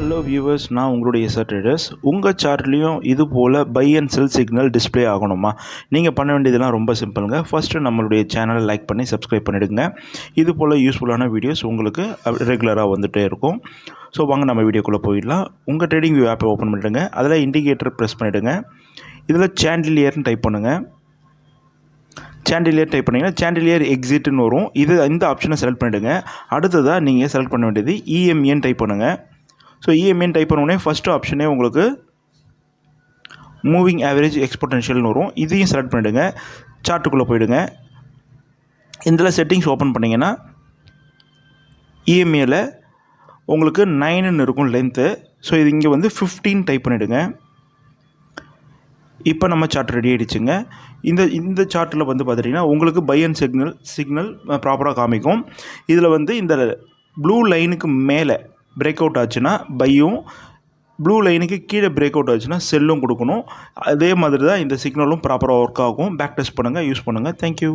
Hello viewers, நான் உங்களுடைய SR traders. உங்கள் சார்ட்லேயும் இது போல் buy and sell signal display ஆகணுமா? நீங்கள் பண்ண வேண்டியதெல்லாம் ரொம்ப சிம்பிளுங்க. ஃபஸ்ட்டு நம்மளுடைய சேனலை லைக் பண்ணி சப்ஸ்கிரைப் பண்ணிவிடுங்க. இது போல் யூஸ்ஃபுல்லான வீடியோஸ் உங்களுக்கு ரெகுலராக வந்துகிட்டே இருக்கும். ஸோ வாங்க நம்ம வீடியோக்குள்ளே போயிடலாம். உங்கள் ட்ரேடிங் வியூ ஆப்பை ஓப்பன் பண்ணிவிடுங்க. அதில் இண்டிகேட்டர் ப்ரெஸ் பண்ணிவிடுங்க. இதில் சாண்டிலியர்னு டைப் பண்ணுங்கள். சாண்டிலியர் டைப் பண்ணிங்கன்னா சாண்டிலியர் எக்ஸிட்னு வரும். இந்த ஆப்ஷனை செலக்ட் பண்ணிவிடுங்க. அடுத்ததாக நீங்கள் செலக்ட் பண்ண வேண்டியது இஎம்ஏன்னு டைப் பண்ணுங்கள். ஸோ இஎம்ஏன்னு டைப் பண்ண உடனே ஃபஸ்ட்டு ஆப்ஷனே உங்களுக்கு மூவிங் ஆவரேஜ் எக்ஸ்பொட்டென்ஷியல்னு வரும். இதையும் செலக்ட் பண்ணிவிடுங்க. சார்ட்டுக்குள்ளே போயிடுங்க. இதில் செட்டிங்ஸ் ஓப்பன் பண்ணிங்கன்னா இஎம்ஏல உங்களுக்கு 9ன்னு இருக்கும் லென்த்து. ஸோ இது இங்கே வந்து 15 டைப் பண்ணிவிடுங்க. இப்போ நம்ம சார்ட் ரெடி ஆகிடுச்சுங்க. இந்த சார்ட்டில் வந்து பார்த்துட்டிங்கன்னா உங்களுக்கு பை அண்ட் சிக்னல் ப்ராப்பராக காமிக்கும். இதில் வந்து இந்த ப்ளூ லைனுக்கு மேலே பிரேக் அவுட் ஆச்சுன்னா பையும், ப்ளூ லைனுக்கு கீழே பிரேக் அவுட் ஆச்சுன்னா செல்லும் கொடுக்கணும். அதே மாதிரி தான் இந்த சிக்னலும் ப்ராப்பராக ஒர்க் ஆகும். பேக் டெஸ்ட் பண்ணுங்கள், யூஸ் பண்ணுங்கள். தேங்க்யூ.